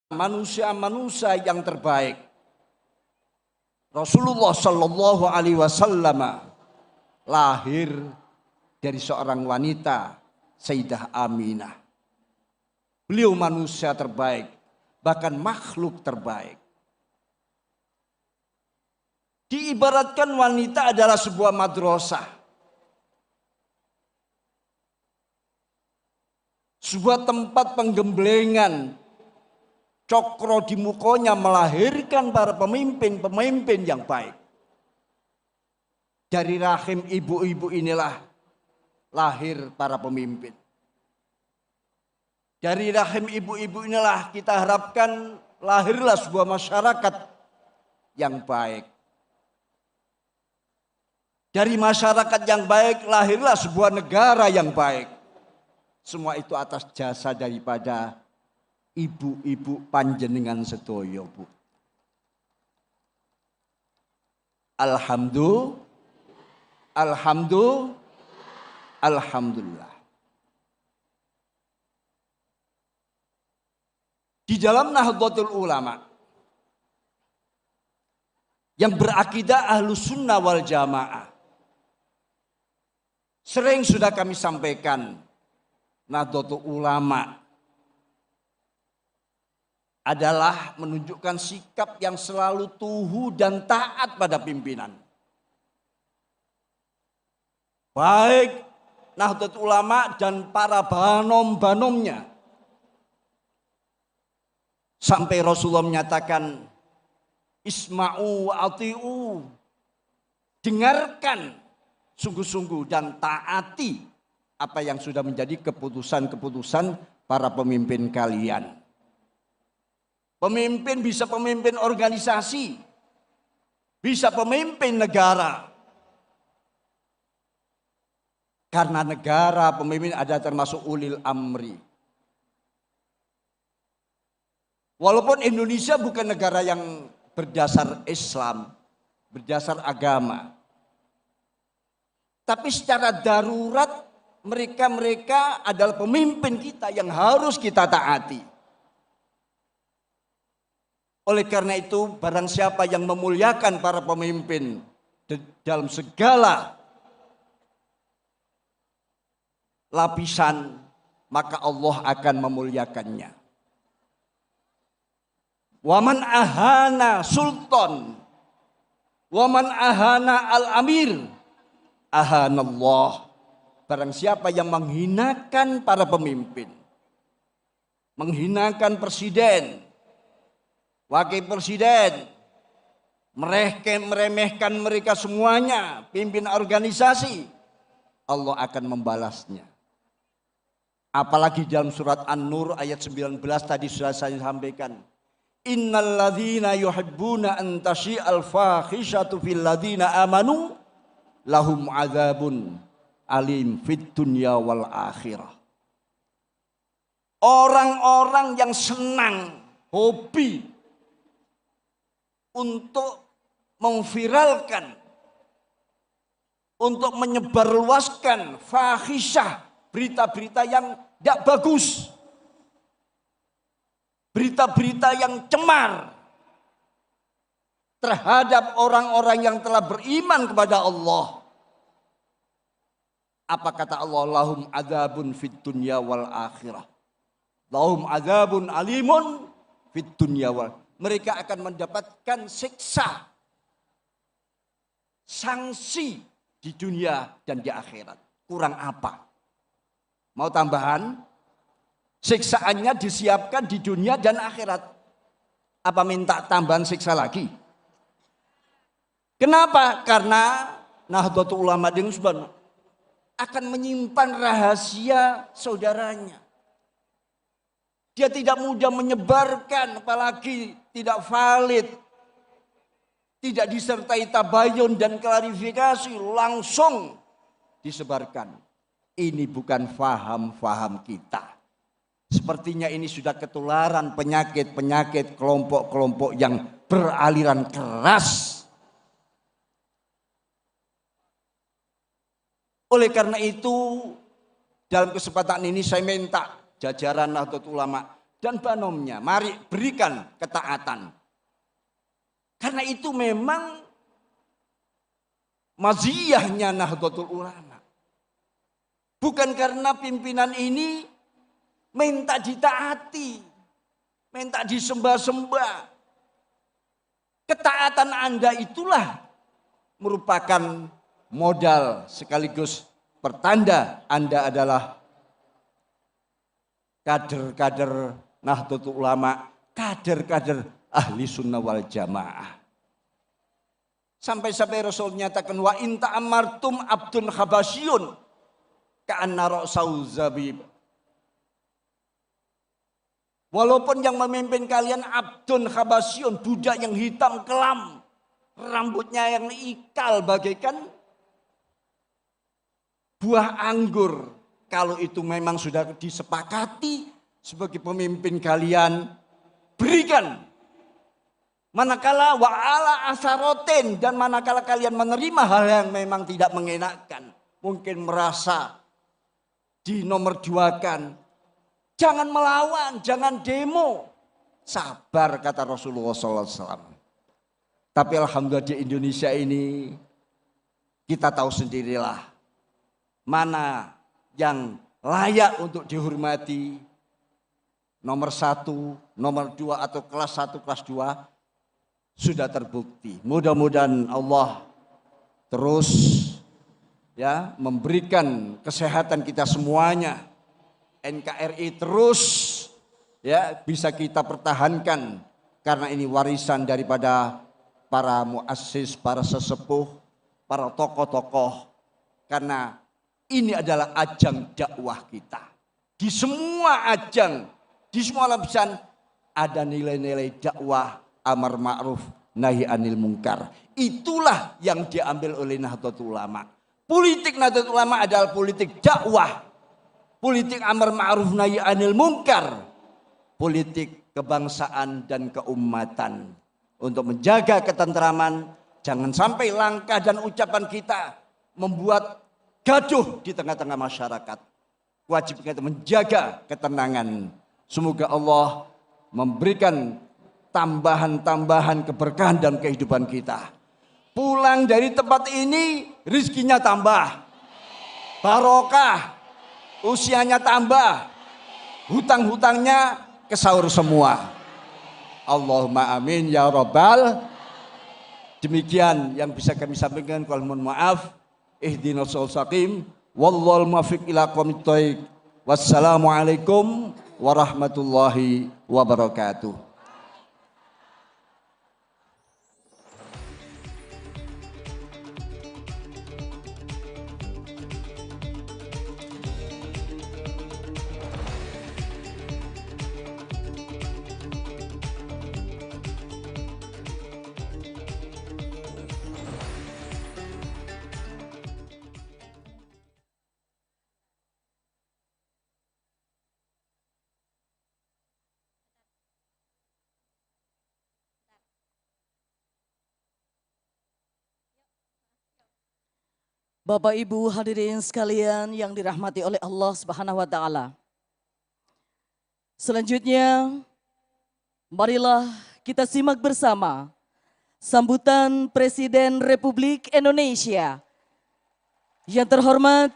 manusia-manusia yang terbaik. Rasulullah Shallallahu Alaihi Wasallam lahir dari seorang wanita, Sayyidah Aminah. Beliau manusia terbaik, bahkan makhluk terbaik. Diibaratkan wanita adalah sebuah madrasah, sebuah tempat penggemblengan. Cokro di mukanya melahirkan para pemimpin-pemimpin yang baik. Dari rahim ibu-ibu inilah lahir para pemimpin. Dari rahim ibu-ibu inilah kita harapkan lahirlah sebuah masyarakat yang baik. Dari masyarakat yang baik lahirlah sebuah negara yang baik. Semua itu atas jasa daripada ibu-ibu panjenengan sedoyo, Bu. Alhamdulillah. Di dalam Nahdlatul Ulama yang berakidah Ahlus Sunnah wal Jamaah, sering sudah kami sampaikan, Nahdlatul Ulama adalah menunjukkan sikap yang selalu tuhu dan taat pada pimpinan. Baik Nahdlatul Ulama dan para banom-banomnya. Sampai Rasulullah menyatakan, Isma'u wa ati'u. Dengarkan sungguh-sungguh dan taati apa yang sudah menjadi keputusan-keputusan para pemimpin kalian. Pemimpin bisa pemimpin organisasi, bisa pemimpin negara. Karena negara pemimpin ada termasuk ulil amri. Walaupun Indonesia bukan negara yang berdasar Islam, berdasar agama. Tapi secara darurat mereka adalah pemimpin kita yang harus kita taati. Oleh karena itu barang siapa yang memuliakan para pemimpin dalam segala lapisan, maka Allah akan memuliakannya. Waman ahana sultan, waman ahana al-amir, ahanallah. Barang siapa yang menghinakan para pemimpin, menghinakan presiden, wakil presiden, meremehkan mereka semuanya, pimpin organisasi, Allah akan membalasnya. Apalagi dalam surat An-Nur ayat 19 tadi sudah saya sampaikan. Innalladzina yuhibbuna an tasyi'al fakhishatu fil ladzina amanu lahum adzabun alim fid dunya wal akhirah. Orang-orang yang senang, hobi untuk memviralkan, untuk menyebarluaskan fahisyah, berita-berita yang tidak bagus, berita-berita yang cemar terhadap orang-orang yang telah beriman kepada Allah. Apa kata Allah? Lahum adzabun fid dunya wal akhirah. Lahum adzabun alimun fid dunya wal. Mereka akan mendapatkan siksa, sanksi di dunia dan di akhirat. Kurang apa? Mau tambahan? Siksaannya disiapkan di dunia dan akhirat. Apa minta tambahan siksa lagi? Kenapa? Karena Nahdlatul Ulama dengan subhanallah akan menyimpan rahasia saudaranya. Dia tidak mudah menyebarkan, apalagi tidak valid, tidak disertai tabayun dan klarifikasi, langsung disebarkan. Ini bukan faham-faham kita. Sepertinya ini sudah ketularan penyakit-penyakit kelompok-kelompok yang beraliran keras. Oleh karena itu, dalam kesempatan ini saya minta jajaran Nahdlatul Ulama, dan banomnya. Mari berikan ketaatan. Karena itu memang maziyahnya Nahdlatul Ulama. Bukan karena pimpinan ini minta ditaati, minta disembah-sembah. Ketaatan Anda itulah merupakan modal sekaligus pertanda Anda adalah kader-kader Nahdlatul Ulama, kader-kader ahli sunnah wal jamaah. Sampai-sampai Rasul menyatakan wa in ta'amartum abdun habasyun ka'anna ra'sau zabib. Walaupun yang memimpin kalian abdun habasyun, budak yang hitam kelam, rambutnya yang ikal bagaikan buah anggur. Kalau itu memang sudah disepakati sebagai pemimpin kalian, berikan. Manakala wa'ala asarotin, dan manakala kalian menerima hal yang memang tidak mengenakkan, mungkin merasa dinomorduakan, jangan melawan, jangan demo. Sabar kata Rasulullah SAW. Tapi alhamdulillah di Indonesia ini kita tahu sendirilah mana yang layak untuk dihormati. Nomor 1, nomor 2 atau kelas 1, kelas 2 sudah terbukti. Mudah-mudahan Allah terus ya memberikan kesehatan kita semuanya. NKRI terus ya bisa kita pertahankan karena ini warisan daripada para muassis, para sesepuh, para tokoh-tokoh. Karena ini adalah ajang dakwah kita. Di semua ajang, di semua lapisan ada nilai-nilai dakwah, amar ma'ruf, nahi anil munkar. Itulah yang diambil oleh Nahdlatul Ulama. Politik Nahdlatul Ulama adalah politik dakwah. Politik amar ma'ruf, nahi anil munkar. Politik kebangsaan dan keumatan. Untuk menjaga ketentraman, jangan sampai langkah dan ucapan kita membuat gaduh di tengah-tengah masyarakat. Wajib kita menjaga ketenangan. Semoga Allah memberikan tambahan-tambahan keberkahan dalam kehidupan kita. Pulang dari tempat ini rizkinya tambah, barokah, usianya tambah, hutang-hutangnya kesaur semua. Allahumma amin ya rabbal. Demikian yang bisa kami sampaikan. Kalau mohon maaf. Ihdinas siratal wallahul muwaffiq ila aqwamit thoriq. Wassalamualaikum warahmatullahi wabarakatuh. Bapak Ibu hadirin sekalian yang dirahmati oleh Allah Subhanahu wa taala. Selanjutnya marilah kita simak bersama sambutan Presiden Republik Indonesia yang terhormat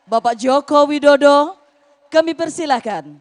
Bapak Joko Widodo. Kami persilakan.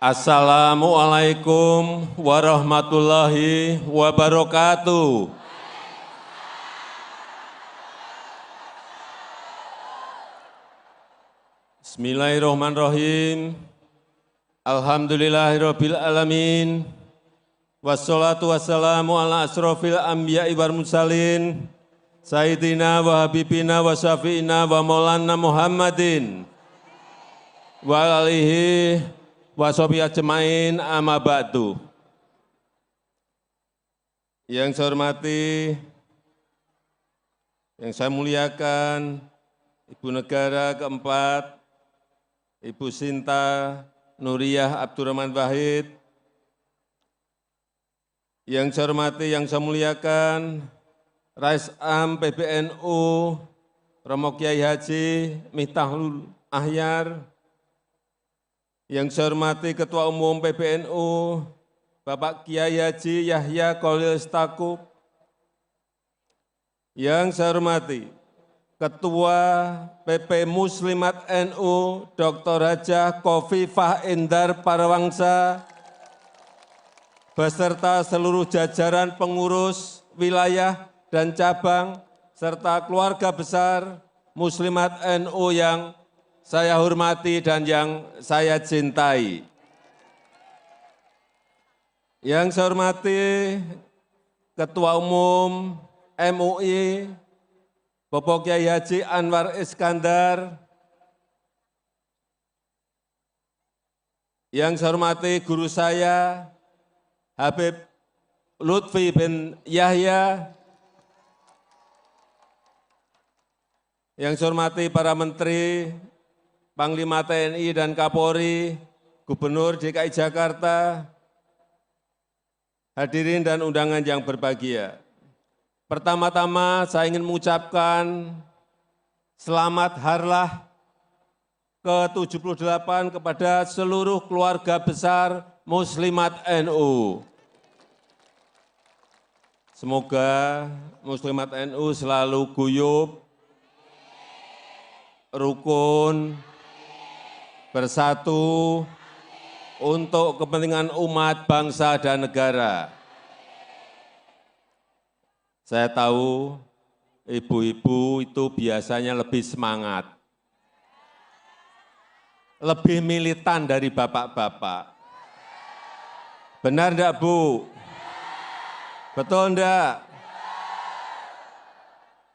Assalamualaikum warahmatullahi wabarakatuh. Bismillahirrahmanirrahim. Alhamdulillahirabbil alamin. Wassalatu wassalamu ala asrofil anbiya'i wal mursalin. Sayyidina wa habibina wa syafi'ina wa maulana Muhammadin. Wa alihi wa sahbihi ajmain amma ba'du. Yang saya hormati, yang saya muliakan, Ibu Negara keempat, Ibu Sinta Nuriyah Abdurrahman Wahid. Yang saya hormati, yang saya muliakan, Rais Am PBNU, Romo Kiai Haji Miftahul Ahyar. Yang saya hormati Ketua Umum PBNU, Bapak Kiai Haji Yahya Khalil Stakuf. Yang saya hormati Ketua PP Muslimat NU, Dr. Hajah Khofifah Indar Parawangsa, beserta seluruh jajaran pengurus wilayah dan cabang, serta keluarga besar Muslimat NU yang saya hormati dan yang saya cintai. Yang saya hormati Ketua Umum MUI, Bapak Kiai Haji Anwar Iskandar. Yang saya hormati guru saya, Habib Lutfi bin Yahya. Yang saya hormati para menteri, Panglima TNI dan Kapolri, Gubernur DKI Jakarta, hadirin dan undangan yang berbahagia. Pertama-tama saya ingin mengucapkan selamat harlah ke-78 kepada seluruh keluarga besar Muslimat NU. Semoga Muslimat NU selalu guyup, rukun, bersatu untuk kepentingan umat, bangsa, dan negara. Saya tahu ibu-ibu itu biasanya lebih semangat, lebih militan dari bapak-bapak. Benar enggak, Bu? Betul enggak?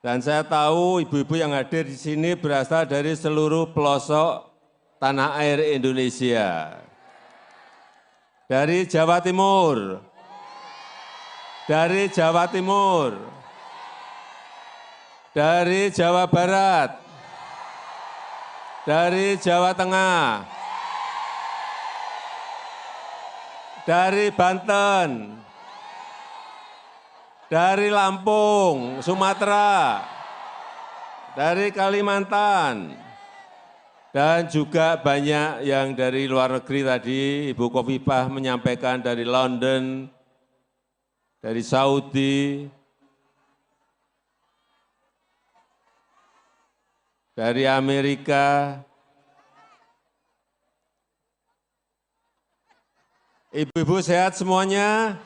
Dan saya tahu ibu-ibu yang hadir di sini berasal dari seluruh pelosok tanah air Indonesia. Dari Jawa Timur, dari Jawa Timur, dari Jawa Barat, dari Jawa Tengah, dari Banten, dari Lampung, Sumatera, dari Kalimantan, dan juga banyak yang dari luar negeri tadi, Ibu Khofifah menyampaikan dari London, dari Saudi, dari Amerika. Ibu-ibu sehat semuanya?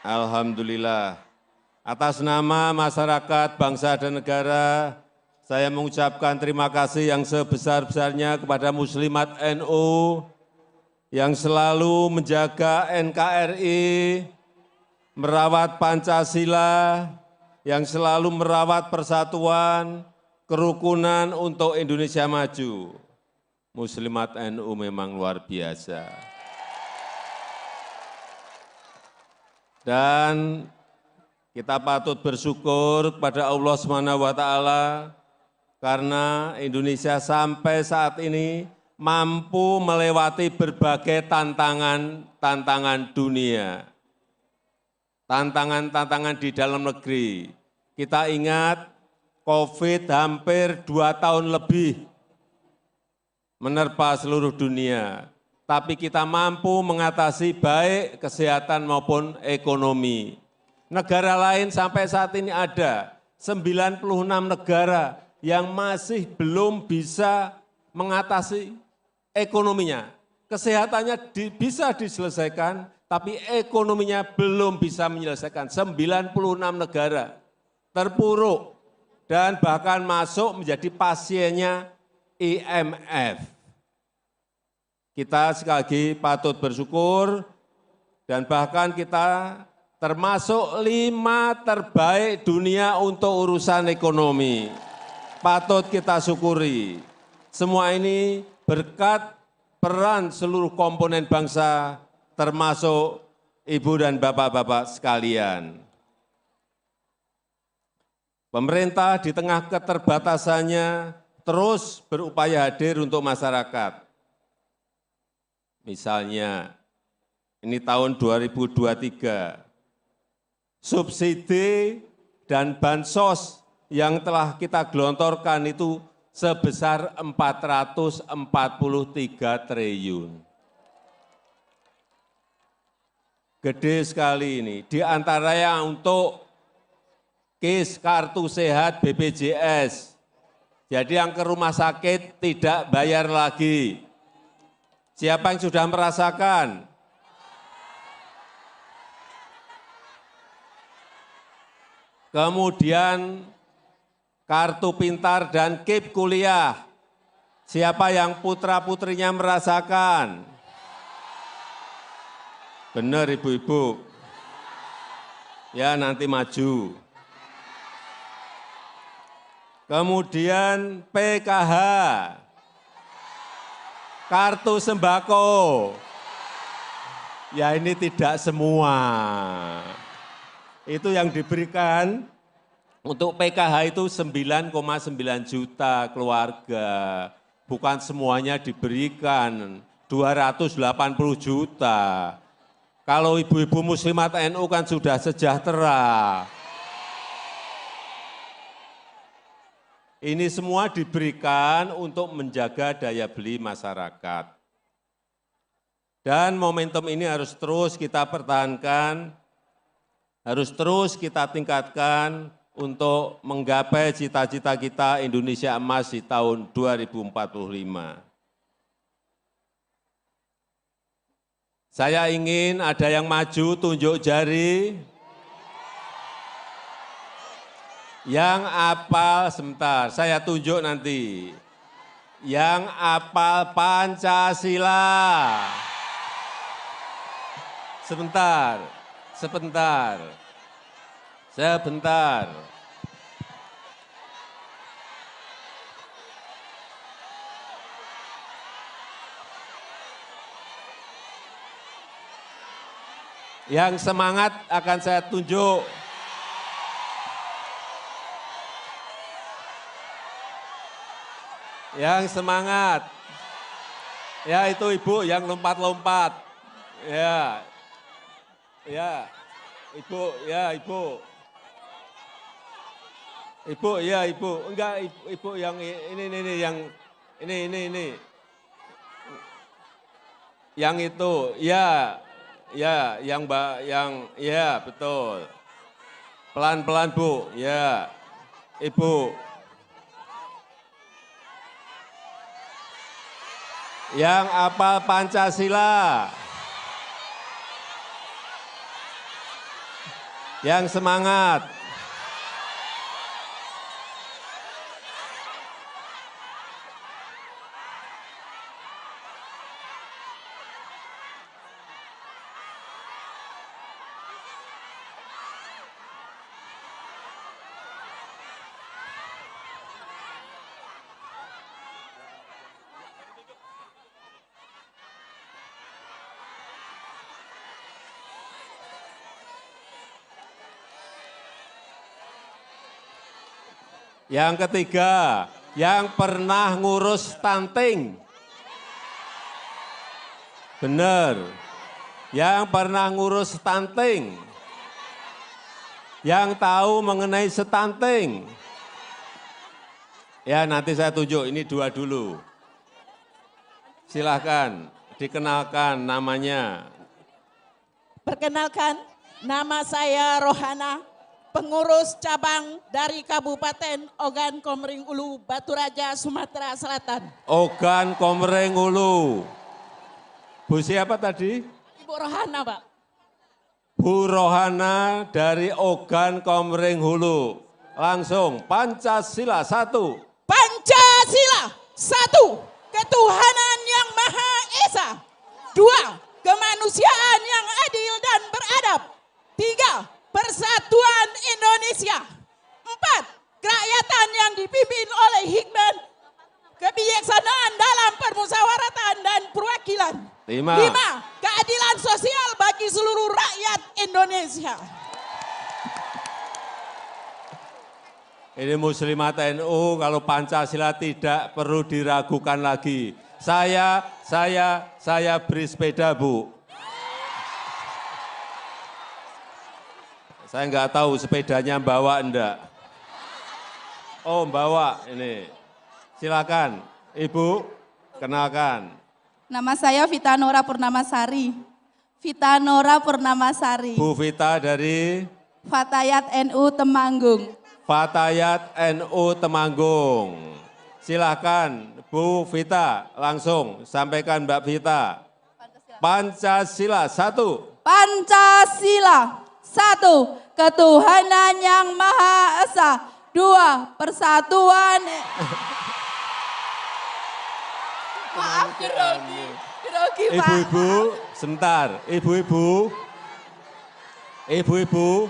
Alhamdulillah. Atas nama masyarakat, bangsa, dan negara, saya mengucapkan terima kasih yang sebesar-besarnya kepada Muslimat NU yang selalu menjaga NKRI, merawat Pancasila, yang selalu merawat persatuan, kerukunan untuk Indonesia maju. Muslimat NU memang luar biasa. Dan kita patut bersyukur kepada Allah SWT karena Indonesia sampai saat ini mampu melewati berbagai tantangan dunia, tantangan di dalam negeri. Kita ingat COVID hampir 2 tahun lebih menerpa seluruh dunia, tapi kita mampu mengatasi baik kesehatan maupun ekonomi. Negara lain sampai saat ini ada 96 negara yang masih belum bisa mengatasi ekonominya. Kesehatannya bisa diselesaikan, tapi ekonominya belum bisa menyelesaikan. 96 negara terpuruk dan bahkan masuk menjadi pasiennya IMF. Kita sekali lagi patut bersyukur dan bahkan kita termasuk 5 terbaik dunia untuk urusan ekonomi. Patut kita syukuri. Semua ini berkat peran seluruh komponen bangsa termasuk Ibu dan Bapak-Bapak sekalian, pemerintah di tengah keterbatasannya terus berupaya hadir untuk masyarakat. Misalnya, ini tahun 2023, subsidi dan bansos yang telah kita gelontorkan itu sebesar 443 triliun. Gede sekali ini, di antaranya untuk KIS Kartu Sehat BPJS. Jadi yang ke rumah sakit tidak bayar lagi. Siapa yang sudah merasakan? Kemudian kartu pintar dan KIP kuliah. Siapa yang putra-putrinya merasakan? Benar ibu-ibu. Ya nanti maju. Kemudian PKH. Kartu sembako. Ya ini tidak semua. Itu yang diberikan untuk PKH itu 9,9 juta keluarga. Bukan semuanya diberikan 280 juta. Kalau ibu-ibu muslimat NU kan sudah sejahtera. Ini semua diberikan untuk menjaga daya beli masyarakat. Dan momentum ini harus terus kita pertahankan, harus terus kita tingkatkan untuk menggapai cita-cita kita Indonesia Emas di tahun 2045. Saya ingin ada yang maju tunjuk jari. Yang apal, sebentar, saya tunjuk nanti. Yang apal Pancasila. Sebentar, sebentar. Sebentar. Yang semangat akan saya tunjuk. Yang semangat. Ya itu ibu yang lompat-lompat. Ya. Ya. Ibu, ya ibu. Ibu, ya ibu. Enggak ibu yang ini yang ini. Yang itu, ya. Ya, yang ya betul. Pelan-pelan Bu, ya. Ibu. Yang apal Pancasila. Yang semangat. Yang ketiga, yang pernah ngurus stunting. Benar. Yang pernah ngurus stunting. Yang tahu mengenai stunting. Ya nanti saya tunjuk, ini dua dulu. Silahkan, dikenalkan namanya. Perkenalkan, nama saya Rohana, pengurus cabang dari Kabupaten Ogan Komering Ulu, Batu Raja, Sumatera Selatan. Ogan Komering Ulu. Bu siapa tadi? Ibu Rohana, Pak. Bu Rohana dari Ogan Komering Hulu. Langsung, Pancasila 1. Pancasila 1. Ketuhanan yang Maha Esa. 2. Kemanusiaan yang adil dan beradab. 3. Persatuan Indonesia. 4. Kerakyatan yang dipimpin oleh hikmat kebijaksanaan dalam permusyawaratan dan perwakilan. 5. 5. Keadilan sosial bagi seluruh rakyat Indonesia. Ini Muslimat NU, kalau Pancasila tidak perlu diragukan lagi. Saya beri sepeda, Bu. Saya nggak tahu sepedanya bawa enggak. Oh, bawa ini. Silakan, Ibu, kenalkan. Nama saya Vita Nora Purnamasari. Vita Nora Purnamasari. Bu Vita dari Fatayat NU Temanggung. Fatayat NU Temanggung. Silakan, Bu Vita, langsung sampaikan Mbak Vita. Pancasila 1. Pancasila 1. Ketuhanan yang Maha Esa. 2. Persatuan. Maaf, grogi Pak. Ibu-ibu, sebentar. Ibu-ibu,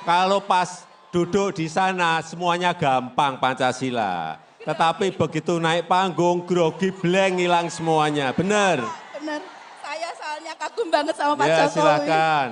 kalau pas duduk di sana semuanya gampang Pancasila. Tetapi begitu naik panggung, grogi blank hilang semuanya. Benar? Benar, saya soalnya kagum banget sama Pak Ya, Jokowi. silakan.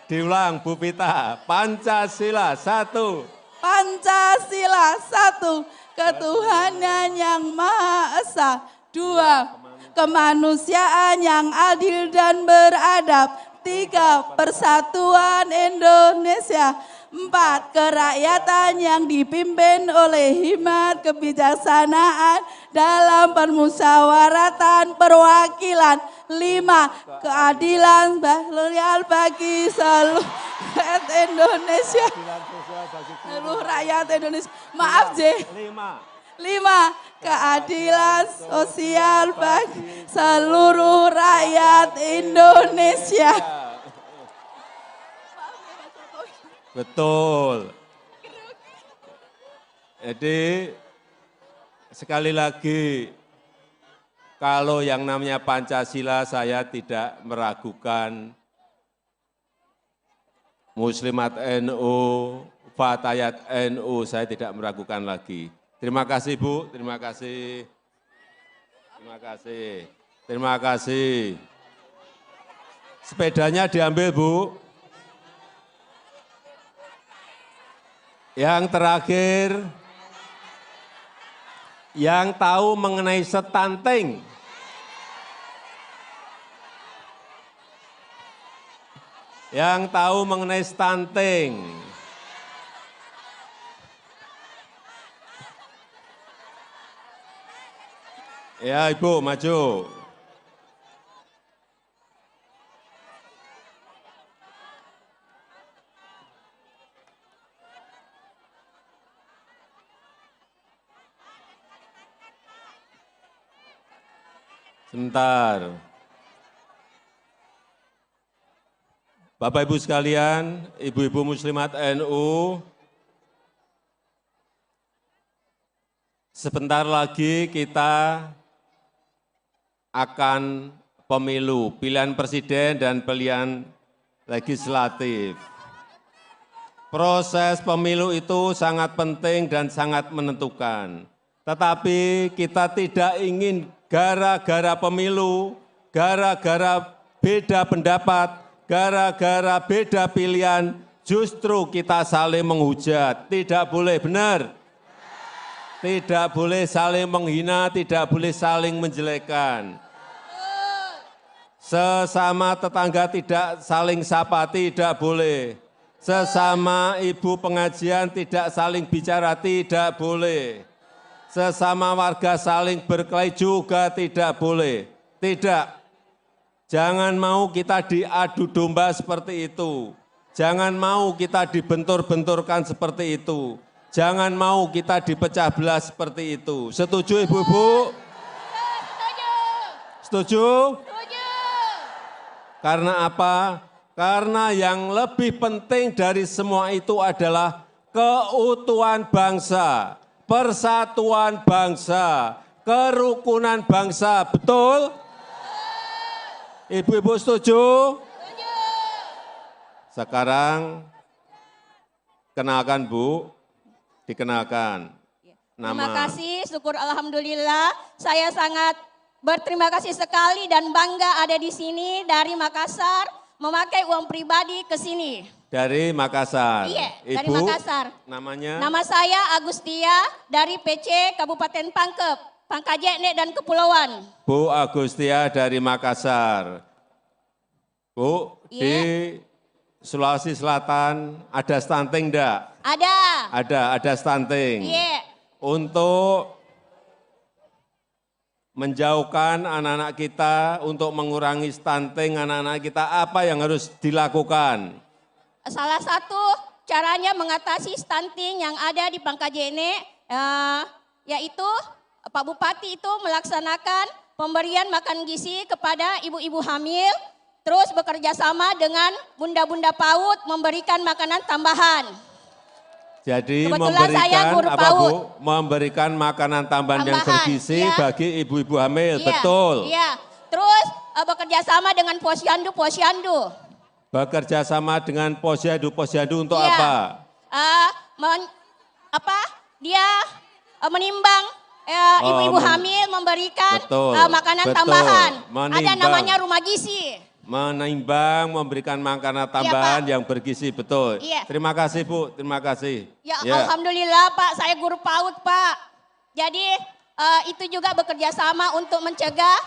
Diulang Bu Vita. Pancasila 1. Pancasila 1. Ketuhanan yang Maha Esa. 2. Kemanusiaan yang adil dan beradab. 3. Persatuan Indonesia. 4. Kerakyatan yang dipimpin oleh hikmat kebijaksanaan dalam permusyawaratan perwakilan. 5. Keadilan sosial bagi seluruh rakyat Indonesia. Seluruh rakyat Indonesia. Maaf, J. 5. Keadilan sosial bagi seluruh rakyat Indonesia. Betul. Jadi sekali lagi, kalau yang namanya Pancasila saya tidak meragukan. Muslimat NU, Fatayat NU, saya tidak meragukan lagi. Terima kasih Bu, terima kasih. Terima kasih. Terima kasih. Sepedanya diambil Bu. Yang terakhir, yang tahu mengenai stunting. Yang tahu mengenai stunting. Ya Ibu, maju. Sebentar. Bapak Ibu sekalian, Ibu-ibu Muslimat NU, sebentar lagi kita akan pemilu, pilihan presiden dan pilihan legislatif. Proses pemilu itu sangat penting dan sangat menentukan. Tetapi kita tidak ingin gara-gara pemilu, gara-gara beda pendapat, gara-gara beda pilihan, justru kita saling menghujat. Tidak boleh, benar? Tidak boleh saling menghina, tidak boleh saling menjelekkan. Sesama tetangga tidak saling sapa, tidak boleh. Sesama ibu pengajian tidak saling bicara, tidak boleh. Sesama warga saling berkelahi juga tidak boleh. Tidak. Jangan mau kita diadu domba seperti itu. Jangan mau kita dibentur-benturkan seperti itu. Jangan mau kita dipecah belah seperti itu. Setuju Ibu-ibu? Setuju? Karena apa? Karena yang lebih penting dari semua itu adalah keutuhan bangsa, persatuan bangsa, kerukunan bangsa. Betul? Ibu-ibu setuju? Sekarang kenalkan Bu, dikenalkan. Terima nama. kasih, syukur alhamdulillah. Saya sangat berterima kasih sekali dan bangga ada di sini dari Makassar memakai uang pribadi ke sini. Dari Makassar. Iya, Ibu, dari Makassar. namanya? Nama saya Agustia dari PC Kabupaten Pangkep, Pangkajene dan Kepulauan. Bu Agustia dari Makassar. Bu, Iya. di Sulawesi Selatan ada stunting enggak? Ada. Ada stunting. Iya. Untuk menjauhkan anak-anak kita, untuk mengurangi stunting anak-anak kita, apa yang harus dilakukan? Salah satu caranya mengatasi stunting yang ada di Pangkajene, yaitu Pak Bupati itu melaksanakan pemberian makan gizi kepada ibu-ibu hamil, terus bekerja sama dengan bunda-bunda PAUD memberikan makanan tambahan. Jadi Kebetulan saya memberikan guru apa PAUD. Bu? Memberikan makanan tambahan yang Tambahan, bergizi iya. bagi ibu-ibu hamil, Iya, betul. Iya. Terus bekerja sama dengan posyandu. Bekerja sama dengan posyandu untuk Iya. apa? Dia menimbang ibu-ibu Oh, hamil memberikan betul, makanan betul. tambahan. Ada Menimbang. namanya rumah gizi. Menimbang, memberikan makanan tambahan yang bergizi, betul. Iya. Terima kasih Bu, terima kasih. Ya, alhamdulillah Pak, saya guru PAUD Pak. Jadi itu juga bekerja sama untuk mencegah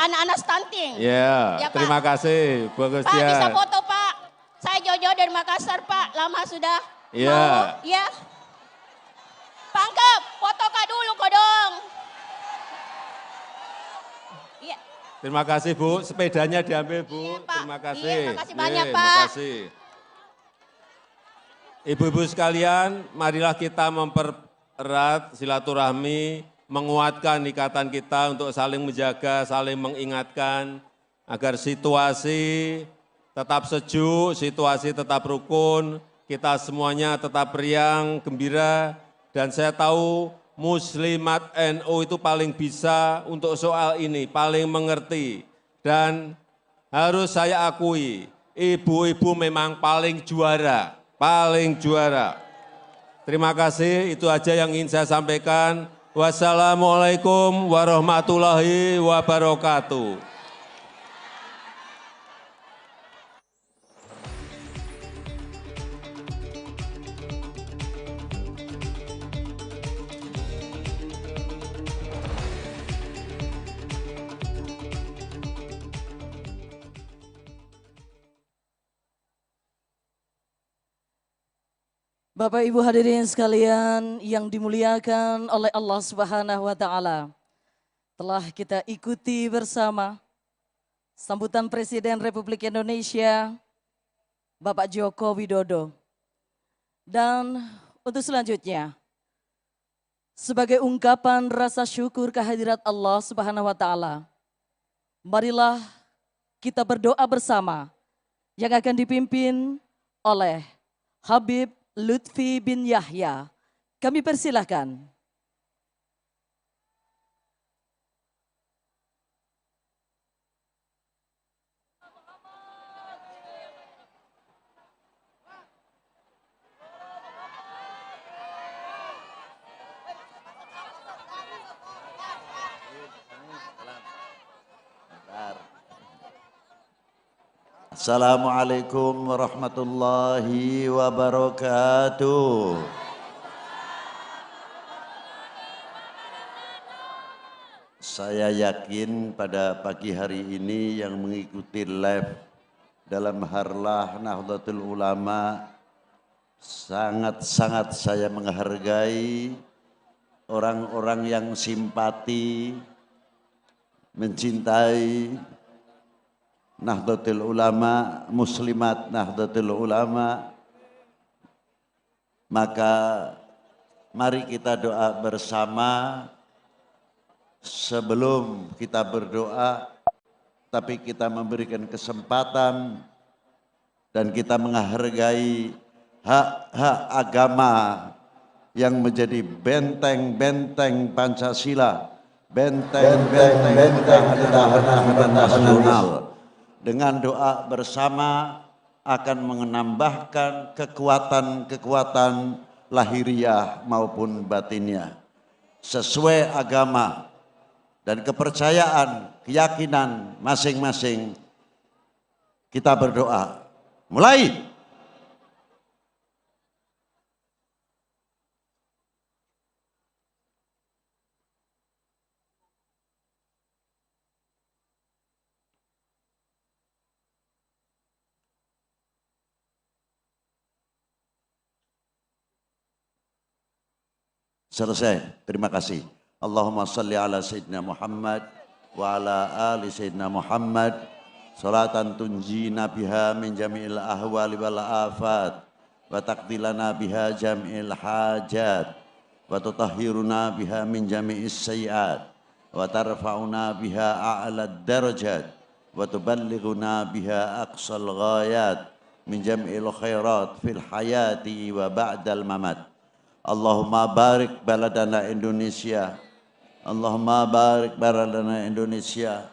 anak-anak stunting. Ya, Ya, Pak. terima kasih Bu Pak Agustia. bisa foto Pak. Saya jauh-jauh dari Makassar Pak, lama sudah. Iya. Mau, ya. Pangkep, foto Kak dulu kok dong. Iya. Terima kasih Bu, sepedanya diambil Bu. Iya, Pak. Terima kasih. Iya, makasih banyak, Terima Pak. kasih. Ibu-ibu sekalian, marilah kita mempererat silaturahmi, menguatkan ikatan kita untuk saling menjaga, saling mengingatkan, agar situasi tetap sejuk, situasi tetap rukun, kita semuanya tetap riang, gembira, dan saya tahu Muslimat NU itu paling bisa untuk soal ini, paling mengerti. Dan harus saya akui, ibu-ibu memang paling juara, paling juara. Terima kasih, itu aja yang ingin saya sampaikan. Wassalamualaikum warahmatullahi wabarakatuh. Bapak Ibu hadirin sekalian yang dimuliakan oleh Allah Subhanahu wa taala. Telah kita ikuti bersama sambutan Presiden Republik Indonesia Bapak Joko Widodo. Dan untuk selanjutnya sebagai ungkapan rasa syukur kehadirat Allah Subhanahu wa taala, marilah kita berdoa bersama yang akan dipimpin oleh Habib Lutfi bin Yahya. Kami persilahkan. Assalamualaikum warahmatullahi wabarakatuh. Saya yakin pada pagi hari ini yang mengikuti live dalam Harlah Nahdlatul Ulama, sangat-sangat saya menghargai orang-orang yang simpati, mencintai Nahdlatul Ulama, Muslimat Nahdlatul Ulama. Maka mari kita doa bersama. Sebelum kita berdoa, tapi kita memberikan kesempatan dan kita menghargai hak-hak agama yang menjadi benteng-benteng Pancasila, benteng-benteng ketahanan nasional. Dengan doa bersama akan menambahkan kekuatan-kekuatan lahiriah maupun batinnya. sesuai agama dan kepercayaan, keyakinan masing-masing. Kita berdoa. Mulai. Selesai. Terima kasih. Allahumma salli ala Sayyidina Muhammad wa ala ali Sayyidina Muhammad. Salatan tunjina biha min jami'il ahwali wal afat. Wa taqdilana biha jami'il hajat. Wa tutahhiruna biha min jami'is sayiat. Wa tarfa'una biha a'lad darajat. Wa tuballighuna biha aqsal ghayat. Min jami'il khairat fil hayati wa ba'dal mamat. Allahumma barik baladana Indonesia. Allahumma barik baladana Indonesia.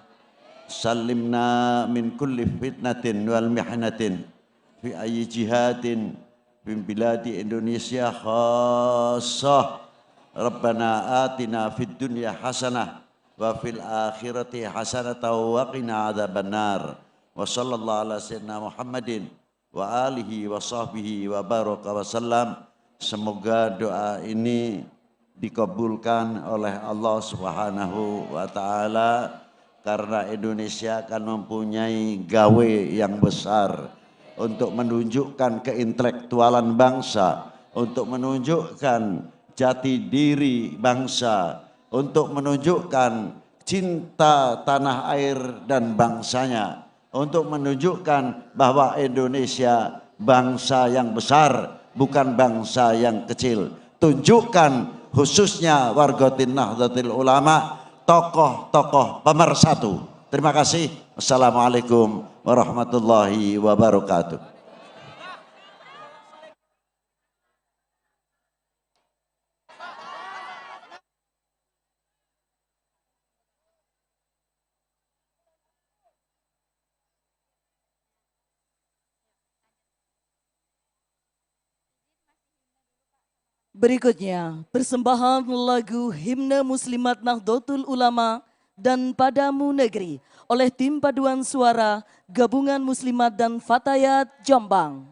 Salimna min kulli fitnatin wal mihnatin fi ayyi jihadin min biladi Indonesia khassah. Rabbana atina fid dunya hasanah wa fil akhirati hasanah wa qina adzabannar. Wa sallallahu ala sayyidina Muhammadin wa alihi wa sahbihi wa baraka wa sallam. Semoga doa ini dikabulkan oleh Allah Subhanahu wa taala, karena Indonesia akan mempunyai gawe yang besar untuk menunjukkan keintelektualan bangsa, untuk menunjukkan jati diri bangsa, untuk menunjukkan cinta tanah air dan bangsanya, untuk menunjukkan bahwa Indonesia bangsa yang besar, bukan bangsa yang kecil. Tunjukkan khususnya wargatin Nahdlatul Ulama, tokoh-tokoh pemersatu. Terima kasih. Assalamualaikum warahmatullahi wabarakatuh. Berikutnya, persembahan lagu Himne Muslimat Nahdlatul Ulama dan Padamu Negeri oleh tim paduan suara Gabungan Muslimat dan Fatayat Jombang.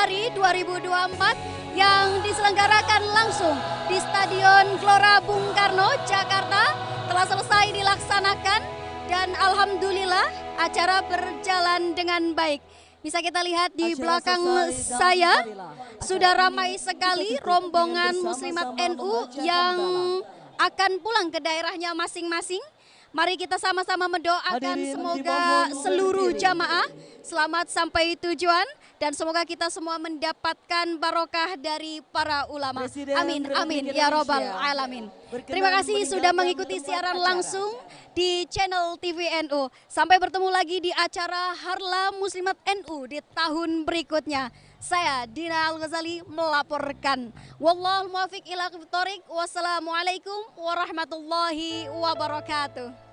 Februari 2024 yang diselenggarakan langsung di Stadion Gelora Bung Karno, Jakarta telah selesai dilaksanakan dan alhamdulillah acara berjalan dengan baik. Bisa kita lihat di belakang saya sudah ramai sekali rombongan muslimat NU yang akan pulang ke daerahnya masing-masing. Mari kita sama-sama mendoakan semoga seluruh jamaah selamat sampai tujuan dan semoga kita semua mendapatkan barokah dari para ulama. Amin, amin, ya robbal alamin. Terima kasih sudah mengikuti siaran langsung di channel TV NU. Sampai bertemu lagi di acara Harla Muslimat NU di tahun berikutnya. Saya Dina Al-Ghazali melaporkan. Wallahul muwaffiq ila aqwamit thoriq. Wassalamualaikum warahmatullahi wabarakatuh.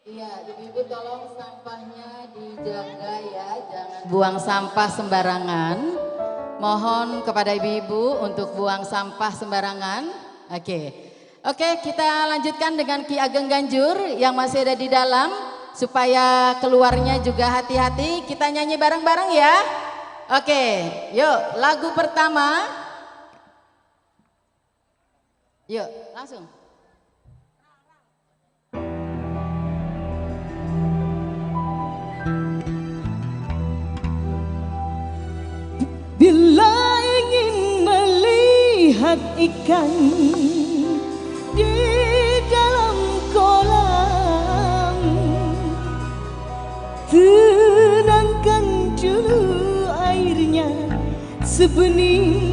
Iya, ibu-ibu tolong sampahnya dijaga ya, jangan buang sampah sembarangan. Mohon kepada ibu-ibu untuk buang sampah sembarangan. Oke, kita lanjutkan dengan Ki Ageng Ganjur yang masih ada di dalam. Supaya keluarnya juga hati-hati, kita nyanyi bareng-bareng ya. Oke, yuk lagu pertama. Yuk, langsung. banyak ikan di dalam kolam. Tenangkan dulu airnya sebening